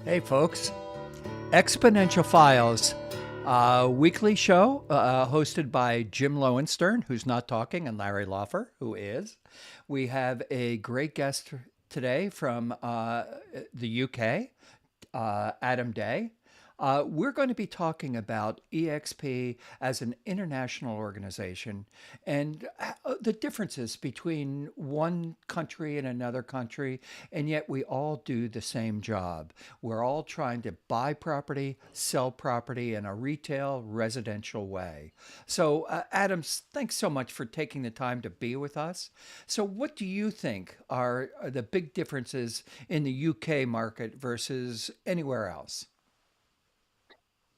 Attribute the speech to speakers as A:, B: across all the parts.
A: Hey, folks. Exponential Files, weekly show hosted by Jim Lowenstern, who's not talking, and Larry Loffer, who is. We have a great guest today from the UK, Adam Day. We're going to be talking about eXp as an international organization and the differences between one country and another country, and yet we all do the same job. We're all trying to buy property, sell property in a retail, residential way. So, Adam, thanks so much for taking the time to be with us. So, what do you think are the big differences in the UK market versus anywhere else?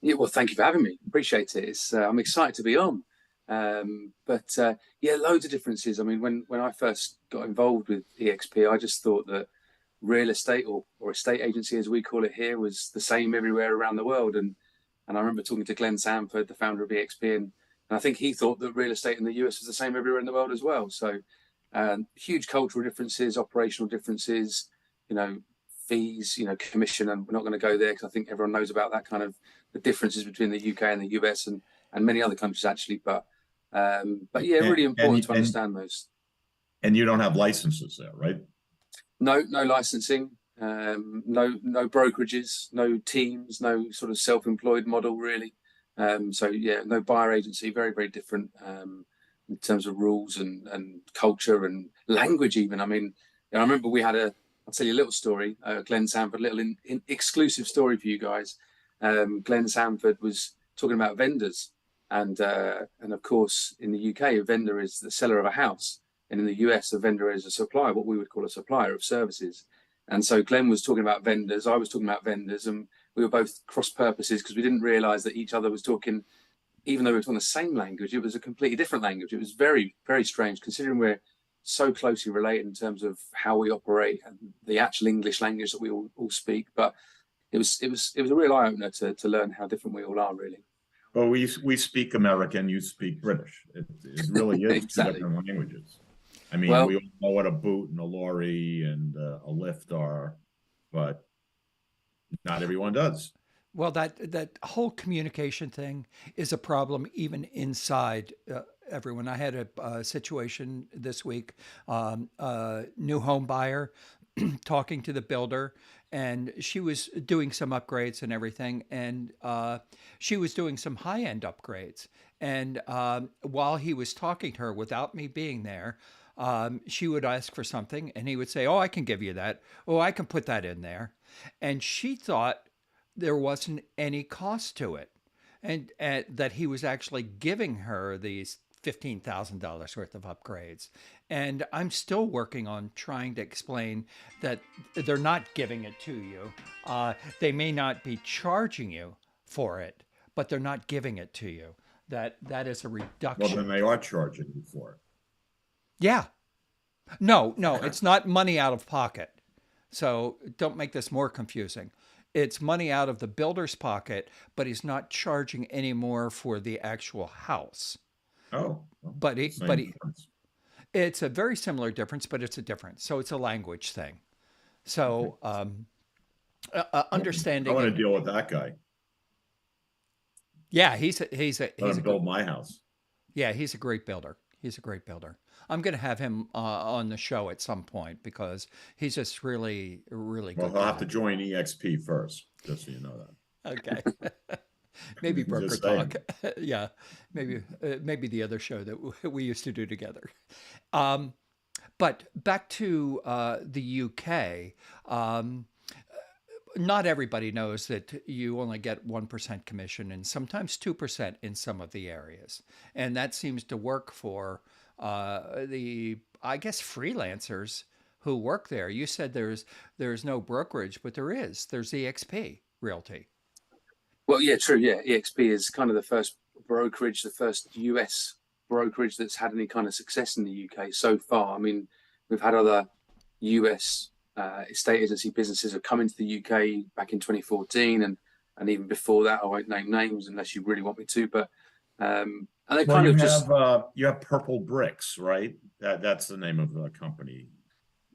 B: Yeah, well, thank you for having me. Appreciate it. I'm excited to be on. Yeah, loads of differences. I mean, when I first got involved with eXp, I just thought that real estate or estate agency, as we call it here, was the same everywhere around the world. And I remember talking to Glenn Sanford, the founder of eXp, and I think he thought that real estate in the US was the same everywhere in the world as well. So huge cultural differences, operational differences, you know, fees, commission, and we're not going to go there because I think everyone knows about that kind of the differences between the UK and the US and many other countries actually. But yeah,
C: And
B: really important
C: and
B: to
C: and
B: understand those.
C: and you don't have licenses there, right?
B: No licensing, no brokerages, no teams, no sort of self-employed model really. So yeah, no buyer agency, very different in terms of rules and culture and language even. I mean, I remember I'll tell you a little story, Glenn Sanford, little exclusive story for you guys. Glenn Sanford was talking about vendors, and of course in the UK a vendor is the seller of a house, and in the US a vendor is a supplier, what we would call a supplier of services. And so Glenn was talking about vendors, I was talking about vendors, and we were both cross purposes because we didn't realize that each other was talking, even though we were talking the same language, it was a completely different language. It was very strange considering we're so closely related in terms of how we operate and the actual English language that we all speak. But it was a real eye opener to learn how different we all are, really.
C: Well, we speak American, you speak British. It really is two
B: Exactly.
C: different languages. I mean,
B: Well,
C: we all know what a boot and a lorry and a lift are, but not everyone does.
A: Well, that whole communication thing is a problem even inside everyone. I had a situation this week, new home buyer talking to the builder, and she was doing some upgrades and everything, and she was doing some high end upgrades. And while he was talking to her without me being there, she would ask for something, and he would say, "Oh, I can give you that. Oh, I can put that in there." And she thought there wasn't any cost to it, and that he was actually giving her these $15,000 worth of upgrades. And I'm still working on trying to explain that they're not giving it to you. They may not be charging you for it, but they're not giving it to you. That is a
C: Well, then
A: reduction.
C: they are charging you for
A: Yeah. No, no,
C: it.
A: it's not money out of pocket. So don't make this more confusing. It's money out of the builder's pocket, but he's not charging any more for the actual house.
C: Oh, well,
A: But
C: same difference.
A: it's a very similar difference, but it's a difference. So it's a language thing.
C: Okay.
A: So
C: I
A: understanding
C: want to
A: and
C: deal with that guy.
A: yeah,
C: Let
A: he's a
C: him build my house.
A: yeah, he's a great builder. He's a great builder. I'm going to have him on the show at some point because he's just really
C: Well,
A: good
C: he'll have
A: guy.
C: to join EXP first, just so you know
A: Okay. Maybe
C: that.
A: broker
C: Just
A: talk.
C: saying.
A: Yeah, maybe the other show that we used to do together. Um, but back to the UK. Um, Not everybody knows that you only get 1% commission and sometimes 2% in some of the areas, and that seems to work for the I guess freelancers who work there. You said there's no brokerage, but there's EXP Realty.
B: well, yeah, true. Yeah, EXP is kind of the first brokerage, the first US brokerage that's had any kind of success in the UK so far. I mean, we've had other US estate agency businesses have come into the UK back in 2014, and even before that. I won't name names unless you really want me to, but and they
C: Well,
B: kind of just
C: you have Purple Bricks, right? That's the name of the company.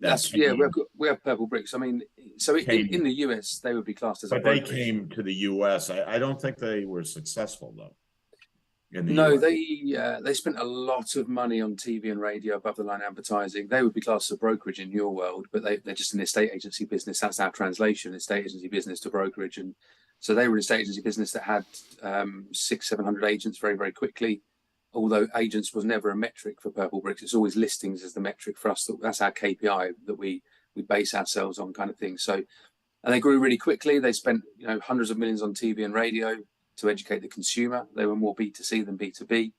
C: that
B: Yeah,
C: came
B: we have purple bricks. I mean, so in
C: came,
B: the US they would be classed as a
C: but they
B: brokerage.
C: came to the US. I don't think they were successful though in the
B: No,
C: US.
B: they spent a lot of money on TV and radio, above the line advertising. They would be classed as a brokerage in your world, but they're just an estate agency business. That's our translation: estate agency business to brokerage. And so they were an estate agency business that had 600-700 agents very, very quickly. Although agents was never a metric for Purple Bricks, it's always listings as the metric for us. That's our KPI that we base ourselves on, kind of thing. So, and they grew really quickly. They spent hundreds of millions on TV and radio to educate the consumer. They were more B2C than B2B.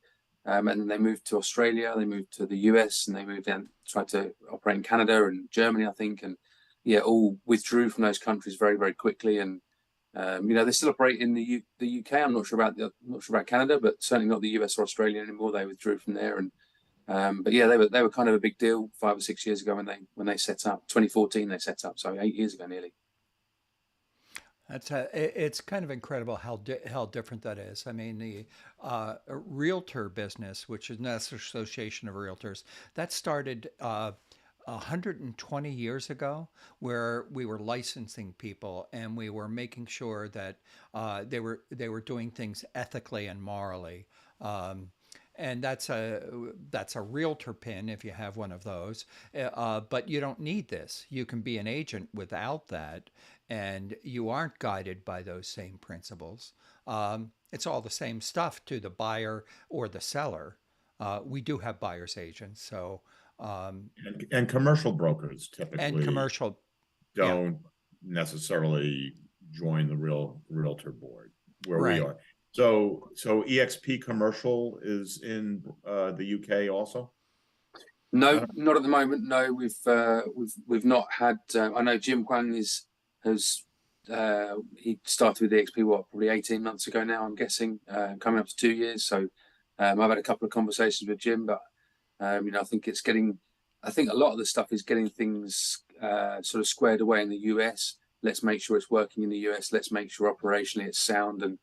B: And then they moved to Australia, they moved to the US, and they moved in, tried to operate in Canada and Germany, I think. And yeah, all withdrew from those countries very, very quickly. And they still operate in the UK. I'm not sure about Canada, but certainly not the US or Australia anymore. They withdrew from there. And but yeah, they were kind of a big deal 5 or 6 years ago when they set up. 2014 they set up, so 8 years ago nearly.
A: It's kind of incredible how different that is. I mean, the realtor business, which is National Association of Realtors, that started 120 years ago, where we were licensing people and we were making sure that they were doing things ethically and morally. Um, and that's a realtor pin if you have one of those. But you don't need this. You can be an agent without that, and you aren't guided by those same principles. It's all the same stuff to the buyer or the seller. We do have buyer's agents, so
C: And commercial brokers
A: and
C: typically
A: commercial, yeah,
C: don't necessarily join the realtor board where we
A: right.
C: are. So eXp commercial is in the UK also?
B: No, not at the moment. No, we've not had. I know Jim Kwan has he started with eXp probably 18 months ago now. I'm guessing coming up to 2 years. So I've had a couple of conversations with Jim, but I think it's getting. I think a lot of the stuff is getting things sort of squared away in the US. Let's make sure it's working in the US. Let's make sure operationally it's sound and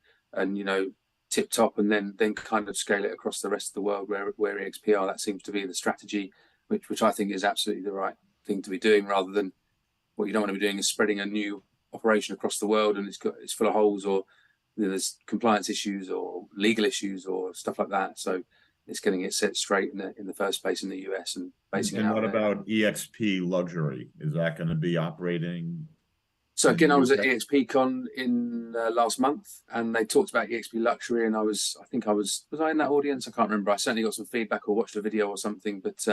B: tip top, and then kind of scale it across the rest of the world where eXp are. That seems to be the strategy, which I think is absolutely the right thing to be doing, rather than what you don't want to be doing is spreading a new operation across the world and it's full of holes, or there's compliance issues or legal issues or stuff like that. So it's getting it set straight in the first place in the US and basing it
C: And
B: out
C: what
B: there.
C: about eXp luxury? Is that going to be operating
B: So
C: in the
B: again, I was at
C: UK?
B: eXpCon in last month, and they talked about eXp luxury, and I think I was I in that audience? I can't remember. I certainly got some feedback or watched a video or something, but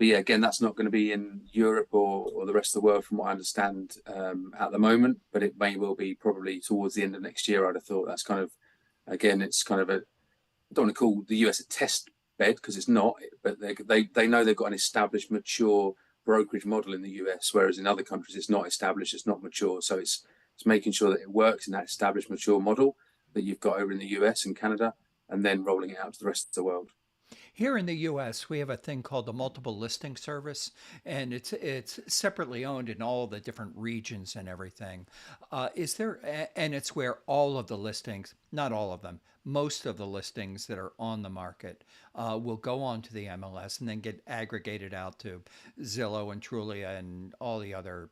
B: yeah, again, that's not going to be in Europe or the rest of the world, from what I understand at the moment. But it may well be probably towards the end of next year. I'd have thought. That's kind of, again, it's kind of I don't want to call the US a test bed because it's not, but they know they've got an established, mature brokerage model in the US, whereas in other countries it's not established, it's not mature. So it's making sure that it works in that established, mature model that you've got over in the US and Canada, and then rolling it out to the rest of the world.
A: Here in the U.S., we have a thing called the multiple listing service, and it's separately owned in all the different regions and everything. And it's where all of the listings, not all of them, most of the listings that are on the market will go on to the MLS and then get aggregated out to Zillow and Trulia and all the other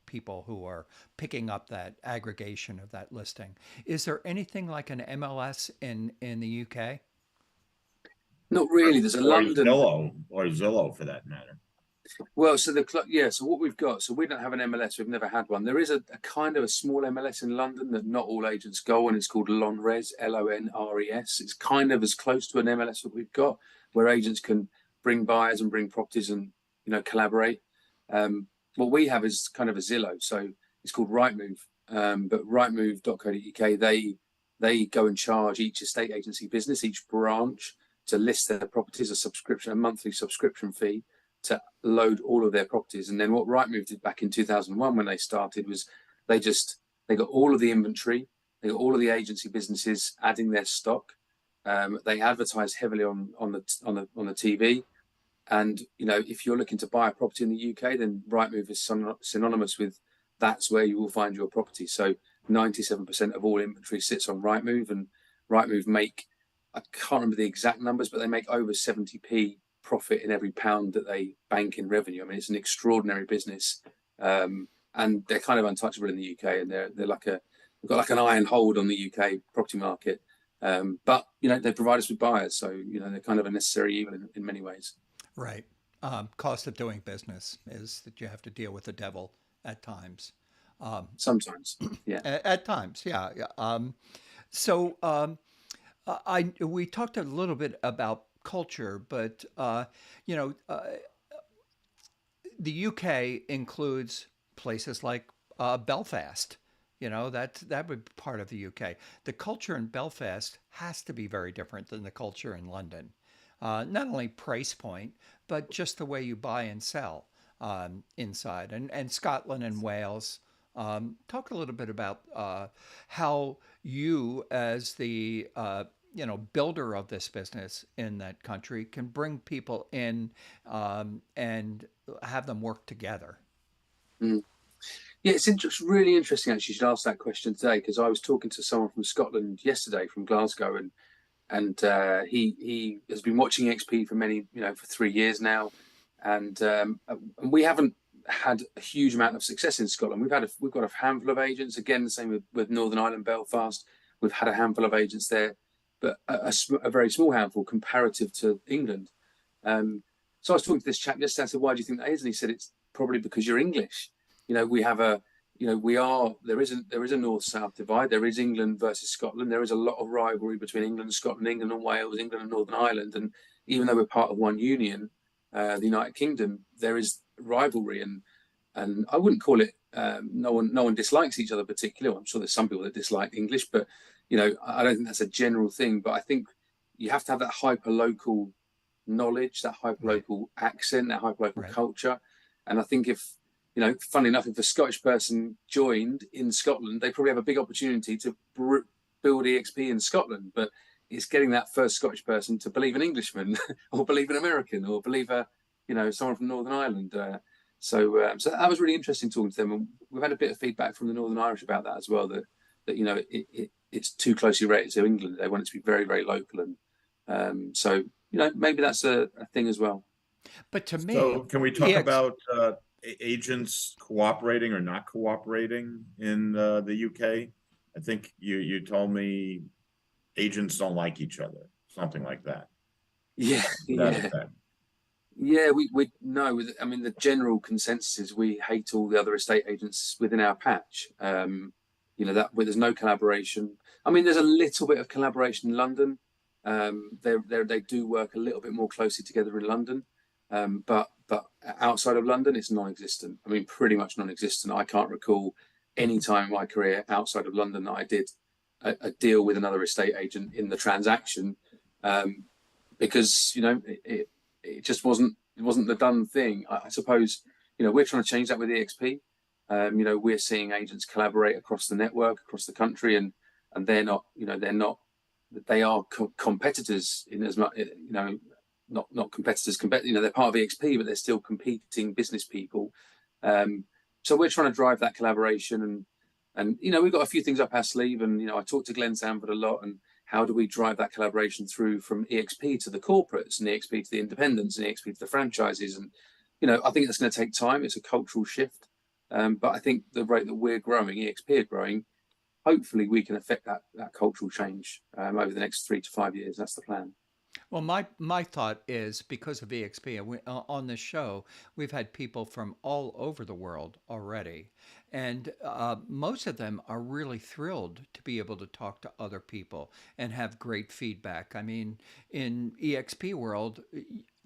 A: people who are picking up that aggregation of that listing. Is there anything like an MLS in the UK?
B: Not really. There's a London.
C: Or Zillow for that matter.
B: Well, so so what we've got, so we don't have an MLS. We've never had one. There is a kind of a small MLS in London that not all agents go on. It's called Lonres, Lonres. It's kind of as close to an MLS that we've got, where agents can bring buyers and bring properties and collaborate. What we have is kind of a Zillow, so it's called Rightmove. But Rightmove.co.uk, they go and charge each estate agency business, each branch, to list their properties, a monthly subscription fee to load all of their properties. And then what Rightmove did back in 2001 when they started was they got all of the inventory, they got all of the agency businesses adding their stock. They advertise heavily on the TV. And if you're looking to buy a property in the UK, then Rightmove is synonymous with that's where you will find your property. So 97% of all inventory sits on Rightmove, and Rightmove make, I can't remember the exact numbers, but they make over 70p profit in every pound that they bank in revenue. I mean, it's an extraordinary business, and they're kind of untouchable in the UK, and they've got like an iron hold on the UK property market. But they provide us with buyers, so they're kind of a necessary evil in many ways.
A: Right. Cost of doing business is that you have to deal with the devil at times.
B: Sometimes, yeah.
A: At times, yeah. Yeah. So we talked a little bit about culture, but you know, the UK includes places like Belfast. That would be part of the UK. The culture in Belfast has to be very different than the culture in London. Not only price point, but just the way you buy and sell inside. And Scotland and Wales. Talk a little bit about how you, as the builder of this business in that country, can bring people in and have them work together.
B: Mm. Yeah, really interesting actually. You should ask that question today, because I was talking to someone from Scotland yesterday, from Glasgow, and he has been watching eXp for for 3 years now, and we haven't had a huge amount of success in Scotland. We've got a handful of agents. Again, the same with Northern Ireland, Belfast. We've had a handful of agents there, but a very small handful comparative to England. So I was talking to this chap yesterday. I said, "Why do you think that is?" And he said, "It's probably because you're English. We have a there is a north-south divide. There is England versus Scotland. There is a lot of rivalry between England and Scotland, England and Wales, England and Northern Ireland. And even though we're part of one union, the United Kingdom, there is rivalry, and I wouldn't call it no one dislikes each other particularly. I'm sure there's some people that dislike English, but I don't think that's a general thing. But I think you have to have that hyper local knowledge, that hyper
A: Right.
B: local accent, that hyper local
A: Right.
B: culture. And I think if funnily enough, if a Scottish person joined in Scotland, they probably have a big opportunity to build eXp in Scotland. But it's getting that first Scottish person to believe an Englishman, or believe an American, or believe someone from Northern Ireland. So that was really interesting talking to them, and we've had a bit of feedback from the Northern Irish about that as well. That it's too closely related to England. They want it to be very, very local, and so maybe that's a thing as well.
A: But to me,
C: So can we talk
A: EX,
C: about agents cooperating or not cooperating in the UK? I think you told me agents don't like each other, something like that.
B: Yeah,
C: To that
B: yeah.
C: effect.
B: Yeah, we no. I mean, the general consensus is we hate all the other estate agents within our patch. That where there's no collaboration. I mean, there's a little bit of collaboration in London. They do work a little bit more closely together in London, but outside of London, it's non-existent. I mean, pretty much non-existent. I can't recall any time in my career outside of London that I did a deal with another estate agent in the transaction, because it just wasn't the done thing. I suppose we're trying to change that with eXp. We're seeing agents collaborate across the network, across the country, and they are competitors in as much not competitors. They're part of eXp, but they're still competing business people. So we're trying to drive that collaboration, and we've got a few things up our sleeve. And I talk to Glenn Sanford a lot, and how do we drive that collaboration through from eXp to the corporates, and eXp to the independents, and eXp to the franchises. And I think that's going to take time. It's a cultural shift, but I think the rate that we're growing, eXp are growing, hopefully we can affect that cultural change over the next 3 to 5 years. That's the plan.
A: well, my thought is because of EXP, and on this show, we've had people from all over the world already, and most of them are really thrilled to be able to talk to other people and have great feedback. I mean, in EXP world,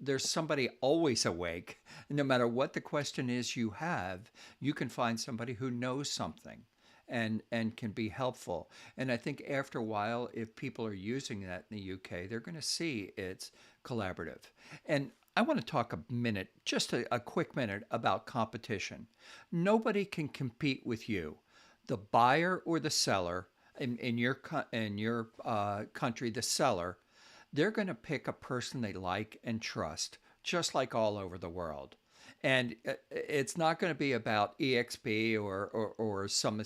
A: there's somebody always awake. No matter what the question is you have, you can find somebody who knows something and can be helpful. And I think after a while, if people are using that in the UK, they're going to see it's collaborative. And I want to talk a minute, just a quick minute about competition. Nobody can compete with you, the buyer or the seller in your country, the seller. They're going to pick a person they like and trust, just like all over the world. And it's not going to be about EXP or some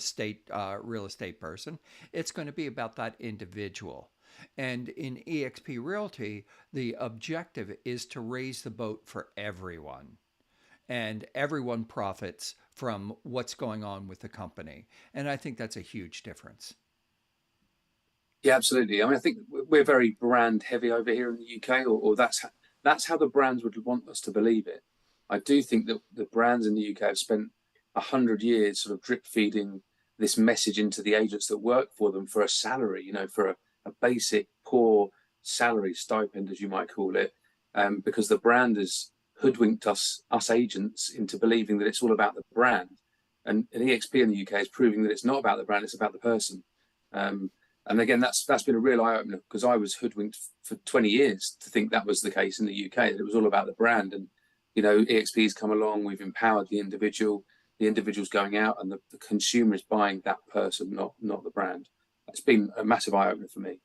A: real estate person. It's going to be about that individual. And in eXp Realty, the objective is to raise the boat for everyone, and everyone profits from what's going on with the company. And I think that's a huge difference.
B: Yeah, absolutely. I mean, I think we're very brand heavy over here in the UK, or that's how the brands would want us to believe it. I do think that the brands in the UK have spent 100 years sort of drip feeding this message into the agents that work for them for a salary, for a basic poor salary stipend, as you might call it, because the brand has hoodwinked us agents into believing that it's all about the brand, and EXP in the UK is proving that it's not about the brand; it's about the person. Um, and again, that's been a real eye opener, because I was hoodwinked for 20 years to think that was the case in the UK, that it was all about the brand. And EXP's come along, we've empowered the individual, the individual's going out, and the consumer is buying that person, not the brand. It's been a massive eye opener for me.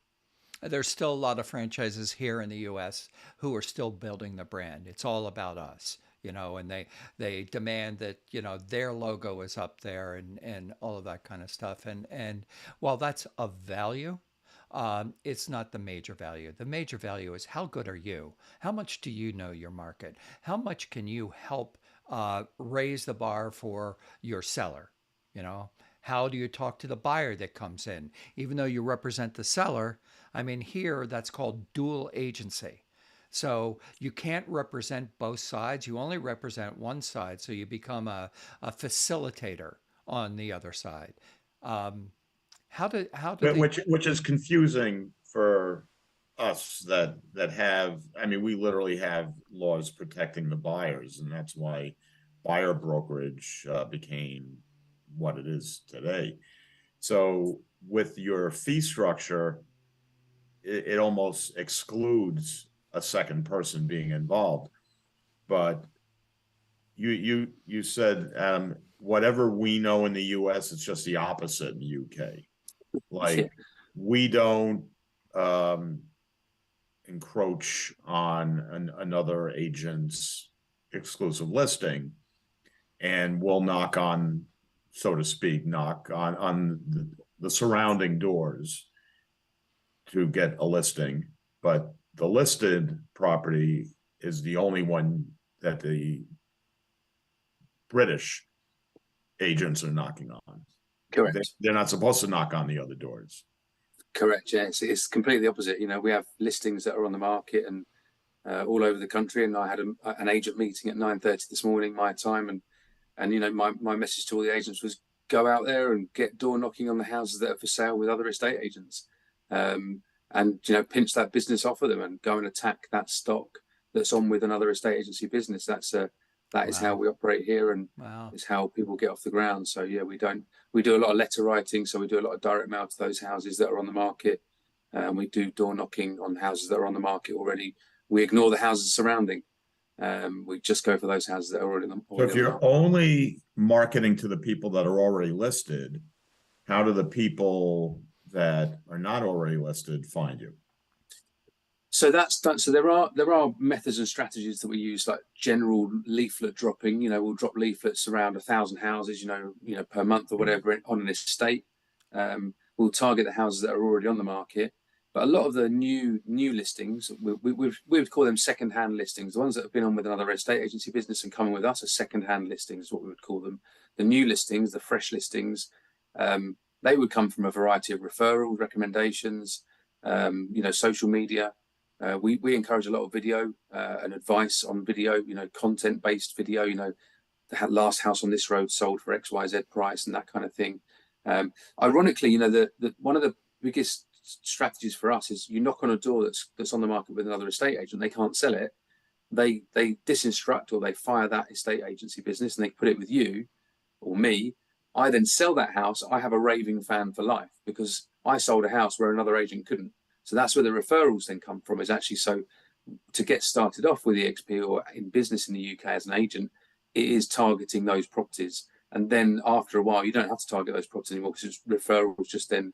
A: There's still a lot of franchises here in the US who are still building the brand. It's all about us, and they demand that, their logo is up there, and all of that kind of stuff. And while that's of value, it's not the major value. The major value is, how good are you? How much do you know your market? How much can you help raise the bar for your seller? You know, how do you talk to the buyer that comes in? Even though you represent the seller, I mean, here that's called dual agency. So you can't represent both sides. You only represent one side. So you become a facilitator on the other side. Um, how do they?
C: Which is confusing for us that have, I mean, we literally have laws protecting the buyers, and that's why buyer brokerage became what it is today. So with your fee structure, it almost excludes a second person being involved. But you said, whatever we know in the US, it's just the opposite in the UK.
B: Yeah,
C: Like, we don't encroach on another agent's exclusive listing, and we'll knock on, so to speak, knock on the surrounding doors to get a listing. But the listed property is the only one that the British agents are knocking on.
B: correct.
C: They're not supposed to knock on the other doors.
B: Correct. Yeah, it's completely the opposite. We have listings that are on the market and all over the country. And I had an agent meeting at 9:30 this morning, my time, and my message to all the agents was, go out there and get door knocking on the houses that are for sale with other estate agents, and pinch that business off of them and go and attack that stock that's on with another estate agency business. That is how
A: Wow,
B: we operate here, and
A: wow.
B: is how people get off the ground. So yeah, we do a lot of letter writing, so we do a lot of direct mail to those houses that are on the market, and we do door knocking on houses that are on the market already. We ignore the houses surrounding. We just go for those houses that are already on
C: So if
B: the
C: you're
B: market.
C: only marketing to the people that are already listed, how do the people that are not already listed find you?
B: So that's done. So there are methods and strategies that we use, like general leaflet dropping. We'll drop leaflets around 1,000 houses, per month or whatever on an estate. We'll target the houses that are already on the market. But a lot of the new listings, we would call them second-hand listings. The ones that have been on with another estate agency business and coming with us are second-hand listings, is what we would call them. The new listings, the fresh listings, they would come from a variety of referrals, recommendations, social media. We encourage a lot of video and advice on video, content-based video, the last house on this road sold for XYZ price and that kind of thing. Ironically, one of the biggest strategies for us is, you knock on a door that's on the market with another estate agent, they can't sell it. They disinstruct, or they fire that estate agency business, and they put it with you or me. I then sell that house. I have a raving fan for life, because I sold a house where another agent couldn't. So that's where the referrals then come from, is actually, so to get started off with eXp or in business in the UK as an agent, it is targeting those properties. And then after a while, you don't have to target those properties anymore, because referrals just then,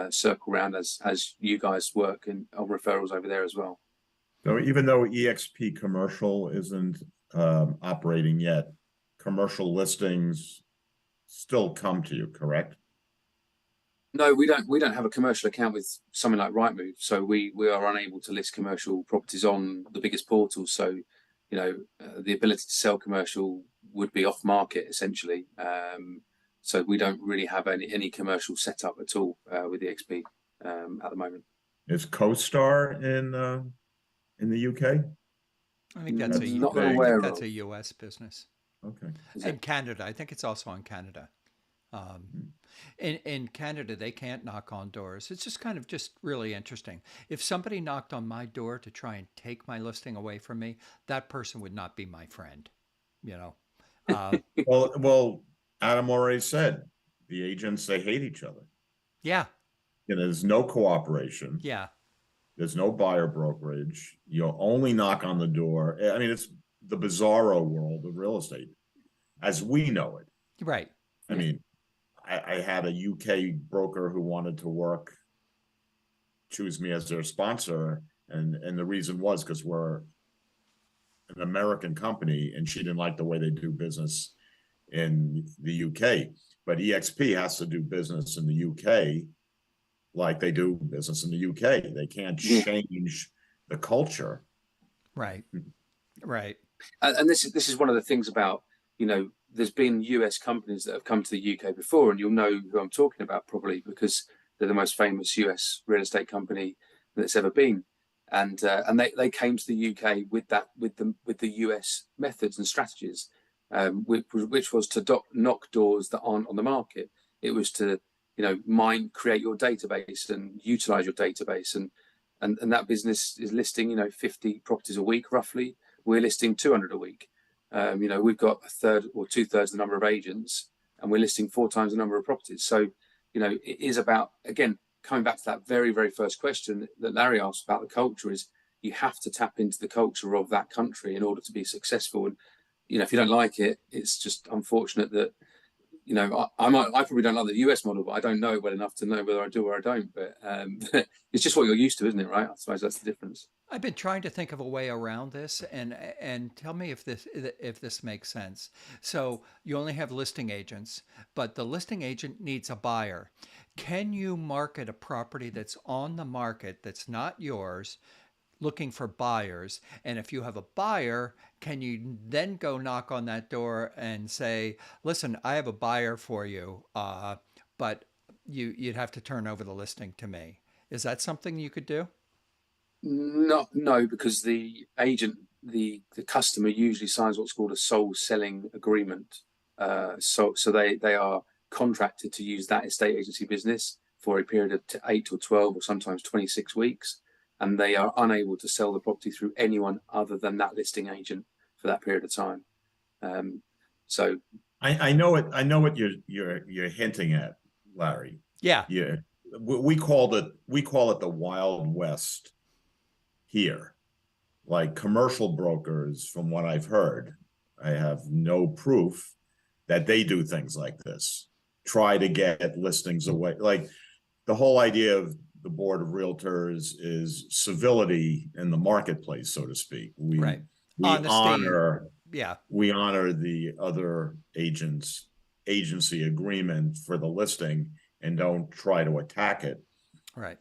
B: circle around as you guys work on referrals over there as well.
C: So even though eXp commercial isn't operating yet, commercial listings still come to you, correct?
B: No, we don't have a commercial account with something like Rightmove, so we are unable to list commercial properties on the biggest portals. So, the ability to sell commercial would be off market essentially. So we don't really have any commercial setup at all with eXp at the moment.
C: Is CoStar in the UK?
A: I think
B: Not
A: I
B: aware
A: think that's
B: of.
A: a U.S. business.
C: Okay.
A: And Canada. I think it's also in Canada. In Canada, they can't knock on doors. It's just really interesting. If somebody knocked on my door to try and take my listing away from me, that person would not be my friend.
C: Well, Adam already said the agents, they hate each other.
A: Yeah.
C: There's no cooperation.
A: Yeah.
C: There's no buyer brokerage. You'll only knock on the door. I mean, it's the bizarro world of real estate as we know it.
A: Right.
C: I mean, I had a UK broker who wanted to choose me as their sponsor. And the reason was because we're an American company and she didn't like the way they do business in the UK. But eXp has to do business in the UK like they do business in the UK. They can't change the culture.
A: Right. Right.
B: And this is one of the things about, there's been US companies that have come to the UK before, and you'll know who I'm talking about probably because they're the most famous US real estate company that's ever been. And they came to the UK with the US methods and strategies, which was to knock doors that aren't on the market. It was to create your database and utilize your database, and that business is listing 50 properties a week roughly. We're listing 200 a week. We've got a third or 2/3 the number of agents, and we're listing 4 times the number of properties. So, it is about, again, coming back to that very, very first question that Larry asked about the culture, is you have to tap into the culture of that country in order to be successful. And, if you don't like it, it's just unfortunate that, I probably don't like the US model, but I don't know it well enough to know whether I do or I don't. But it's just what you're used to, isn't it? Right? I suppose that's the difference.
A: I've been trying to think of a way around this, and tell me if this makes sense. So you only have listing agents, but the listing agent needs a buyer. Can you market a property that's on the market that's not yours, looking for buyers? And if you have a buyer, can you then go knock on that door and say, "Listen, I have a buyer for you, but you'd have to turn over the listing to me"? Is that something you could do?
B: No, because the agent, the customer usually signs what's called a sole selling agreement. So they are contracted to use that estate agency business for a period of 8 or 12 or sometimes 26 weeks, and they are unable to sell the property through anyone other than that listing agent for that period of time. So
C: I know it. I know what you're hinting at, Larry.
A: Yeah.
C: Yeah, we call it the Wild West here. Like commercial brokers, from what I've heard, I have no proof that they do things like this. Try to get listings away. Like the whole idea of the board of realtors is civility in the marketplace, so to speak. We honor the other agent's agency agreement for the listing and don't try to attack it.
A: Right.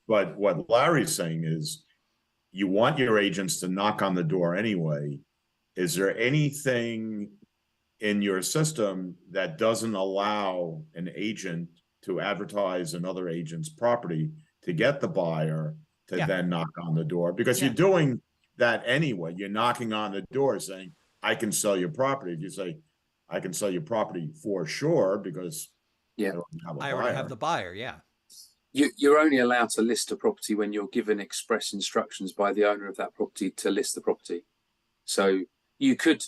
C: But what Larry's saying is you want your agents to knock on the door anyway. Is there anything in your system that doesn't allow an agent to advertise another agent's property to get the buyer to then knock on the door? Because you're doing that anyway. You're knocking on the door saying, I can sell your property. If you say, I can sell your property for sure because
A: I already have the buyer. Yeah.
B: You're only allowed to list a property when you're given express instructions by the owner of that property to list the property. So you could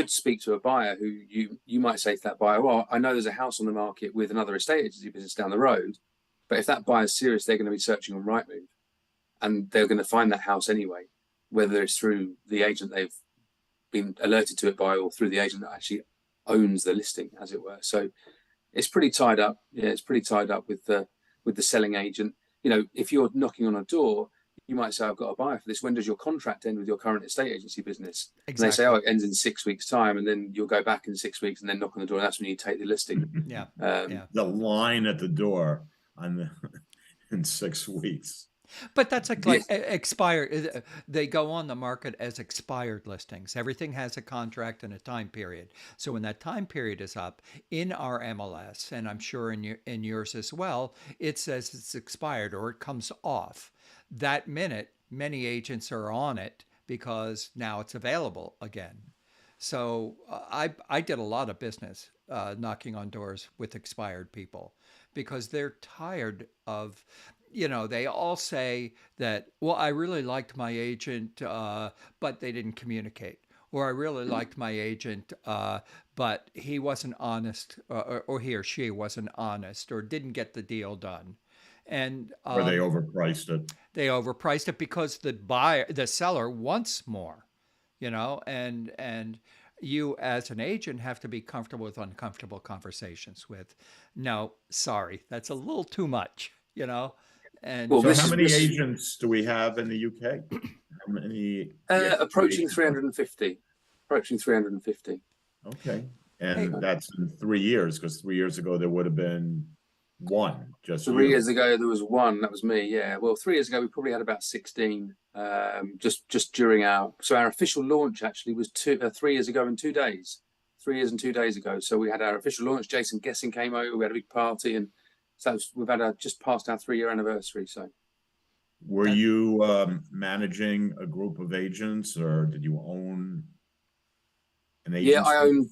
B: speak to a buyer who you might say to that buyer, well, I know there's a house on the market with another estate agency business down the road, but if that buyer's serious, they're going to be searching on Rightmove, and they're going to find that house anyway, whether it's through the agent they've been alerted to it by or through the agent that actually owns the listing, as it were. So it's pretty tied up. Yeah, it's pretty tied up with the selling agent. If you're knocking on a door, you might say, I've got a buyer for this. When does your contract end with your current estate agency business? Exactly. And they say, oh, it ends in 6 weeks' time. And then you'll go back in 6 weeks and then knock on the door. And that's when you take the listing.
A: Yeah.
C: The line at the door on the, in 6 weeks.
A: But that's like
B: Yes.
A: expired. They go on the market as expired listings. Everything has a contract and a time period. So when that time period is up in our MLS, and I'm sure in yours as well, it says it's expired or it comes off. That minute, many agents are on it because now it's available again. So I did a lot of business knocking on doors with expired people because they're tired of, they all say that, well, I really liked my agent, but they didn't communicate. Or I really liked my agent, but he wasn't honest, or he or she wasn't honest, or didn't get the deal done. And
C: Or they overpriced it.
A: they overpriced it because the seller wants more, and you as an agent have to be comfortable with uncomfortable conversations with, no, sorry, that's a little too much, and
B: Well,
C: So
B: this
C: how
B: is
C: many
B: this is
C: agents do we have in the UK? How many?
B: approaching
C: agents?
B: 350. Approaching 350.
C: Okay.
A: hey,
C: And that's in 3 years, because 3 years ago there would have been one, just
B: 3 years
C: you.
B: ago there was one. That was me. Yeah. Well, 3 years ago we probably had about 16. Just during our official launch actually was 3 years ago in 2 days. 3 years and 2 days ago. So we had our official launch. Jason Guessing came over. We had a big party, and so we've had just past our 3-year anniversary. So
C: Were
A: that,
C: you managing a group of agents, or did you own an
B: yeah, I
C: agency?
B: owned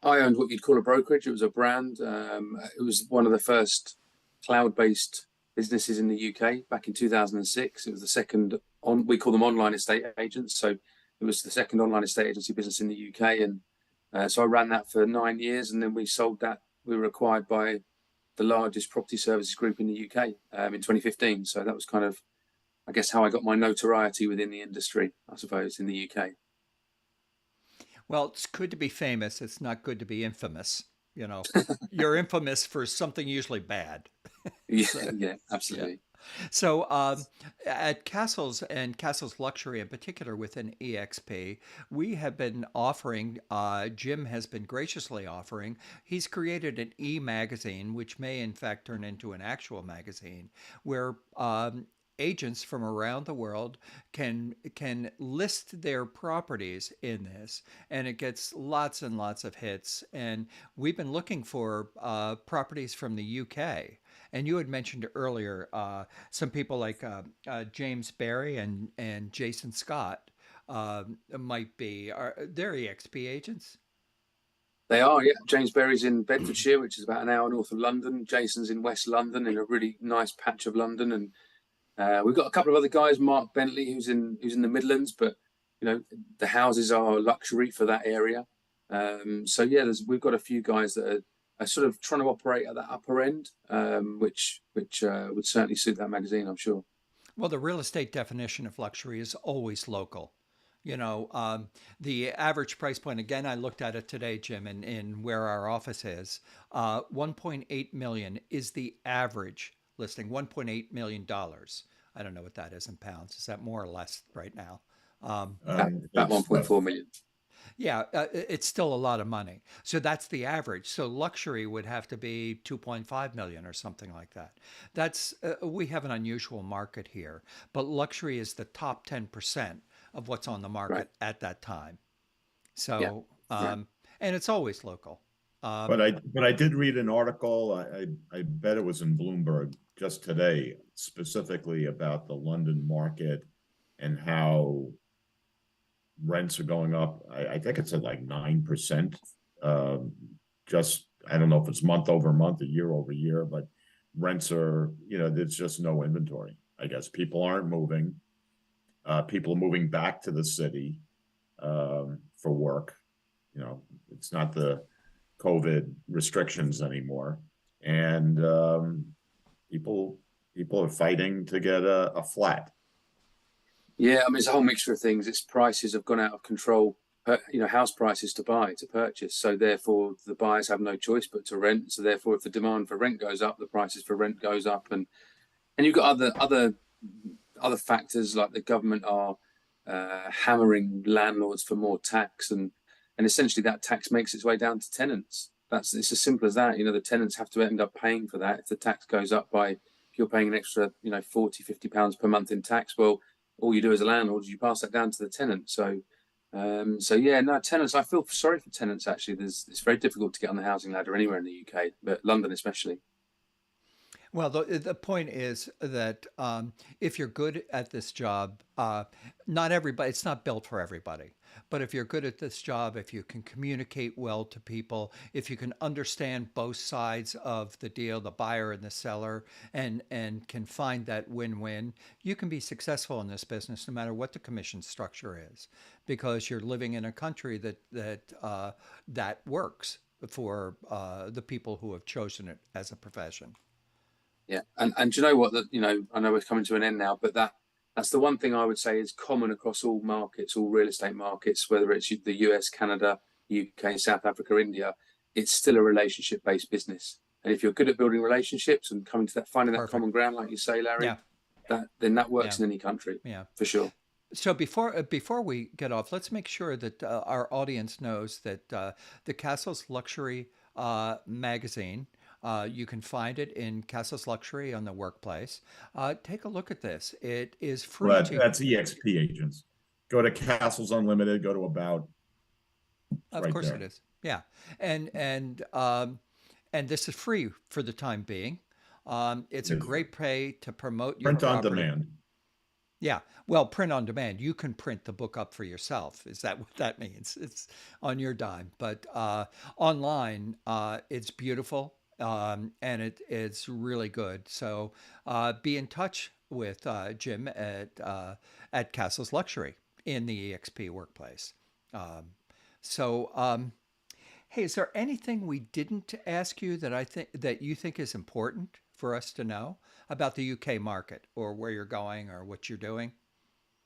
B: I owned what you'd call a brokerage. It was a brand. It was one of the first cloud-based businesses in the UK back in 2006. It was the second we call them online estate agents. So it was the second online estate agency business in the UK, and so I ran that for 9 years, and then we sold that. We were acquired by the largest property services group in the UK in 2015. So that was kind of, I guess, how I got my notoriety within the industry, I suppose, in the UK.
A: well, it's good to be famous. It's not good to be infamous. You're infamous for something usually bad.
B: Yeah,
A: So,
B: yeah,
A: yeah.
B: absolutely.
A: So at Castles and Castles Luxury in particular within eXp, we have been offering, Jim has been graciously offering, he's created an e-magazine, which may in fact turn into an actual magazine, where agents from around the world can list their properties in this, and it gets lots and lots of hits. And we've been looking for properties from the UK. And you had mentioned earlier some people like James Barry and Jason Scott might be. They're EXP agents?
B: They are, yeah. James Berry's in Bedfordshire, which is about an hour north of London. Jason's in West London, in a really nice patch of London, and we've got a couple of other guys. Mark Bentley, who's in the Midlands, but the houses are luxury for that area. So yeah, we've got a few guys that are sort of trying to operate at that upper end, which would certainly suit that magazine, I'm sure.
A: Well, the real estate definition of luxury is always local. The average price point, again, I looked at it today, Jim, in where our office is. 1.8 million is the average listing, $1.8 million. I don't know what that is in pounds. Is that more or less right now?
B: About
C: It's
B: 1.4 million.
A: Yeah, it's still a lot of money. So that's the average. So luxury would have to be 2.5 million or something like that. That's we have an unusual market here, but luxury is the top 10% of what's on the
B: Right.
A: market at that time.
B: Yeah.
A: So
B: Yeah.
A: and it's always local.
C: but I did read an article. I bet it was in Bloomberg just today, specifically about the London market and how rents are going up. I think it's at like 9%. Just I don't know if it's month over month or year over year, but rents are, there's just no inventory. I guess people aren't moving. People are moving back to the city for work. It's not the COVID restrictions anymore, and people people are fighting to get a flat.
B: Yeah, I mean, it's a whole mixture of things. Its prices have gone out of control. House prices to purchase. So therefore, the buyers have no choice but to rent. So therefore, if the demand for rent goes up, the prices for rent goes up, and you've got other factors like the government are hammering landlords for more tax, and essentially that tax makes its way down to tenants. It's as simple as that. The tenants have to end up paying for that. If the tax goes up by, if you're paying an extra, 40, 50 pounds per month in tax, well, all you do as a landlord is you pass that down to the tenant. So yeah, no, tenants, I feel sorry for tenants actually. It's very difficult to get on the housing ladder anywhere in the UK, but London especially.
A: Well, the point is that if you're good at this job, not everybody, it's not built for everybody. But if you're good at this job, if you can communicate well to people, if you can understand both sides of the deal, the buyer and the seller, and can find that win-win, you can be successful in this business no matter what the commission structure is, because you're living in a country that works for the people who have chosen it as a profession.
B: Yeah, and do you know what? That I know we're coming to an end now, but that's the one thing I would say is common across all markets, all real estate markets, whether it's the US, Canada, UK, South Africa, India. It's still a relationship-based business, and if you're good at building relationships and coming to that, finding that
A: Perfect.
B: common ground, like you say, Larry,
A: Yeah.
B: then that
A: Yeah.
B: works in any country,
A: Yeah.
B: for sure.
A: So before we get off, let's make sure that our audience knows that the Castles Luxury magazine. You can find it in Castles Luxury on the workplace. Take a look at this. It is free
C: Well,
A: to.
C: that's eXp agents. Go to Castles Unlimited, go to About. It's
A: Of
C: right
A: course it
C: there.
A: is. Yeah, and this is free for the time being. It's a
C: It is
A: great way to promote your
C: print on
A: property.
C: demand.
A: Yeah, well, print on demand. You can print the book up for yourself. Is that what that means? It's on your dime. But online, it's beautiful, it's really good. So be in touch with Jim at Castles Luxury in the eXp workplace. Um, so, hey, is there anything we didn't ask you that you think is important for us to know about the UK market, or where you're going, or what you're doing?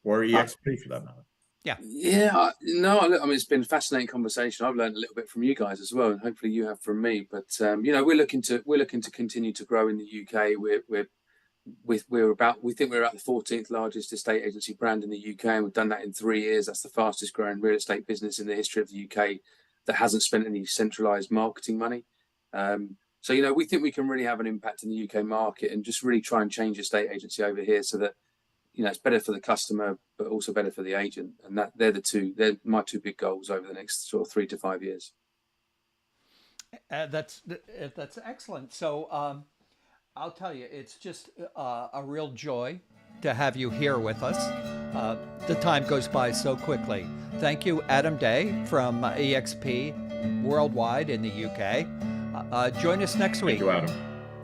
C: Or
B: Uh,
C: eXp for that matter.
A: Yeah,
B: Yeah, no, I mean it's been a fascinating conversation. I've learned a little bit from you guys as well, and hopefully you have from me. But we're looking to continue to grow in the UK. We think we're about the 14th largest estate agency brand in the UK, and we've done that in 3 years. That's the fastest growing real estate business in the history of the UK that hasn't spent any centralized marketing money. So we think we can really have an impact in the UK market and just really try and change estate agency over here so that it's better for the customer, but also better for the agent. And they're my two big goals over the next sort of 3 to 5 years.
A: that's excellent. So I'll tell you, it's just a real joy to have you here with us. The time goes by so quickly. Thank you, Adam Day from eXp Worldwide in the UK. Join us next
C: Thank
A: week
C: you, Adam.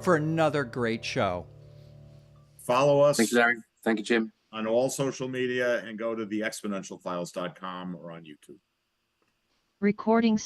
A: for another great show.
C: Follow us
B: Thank you, Larry. Thank you, Jim.
C: on all social media and go to the exponentialfiles.com or on YouTube.
D: Recording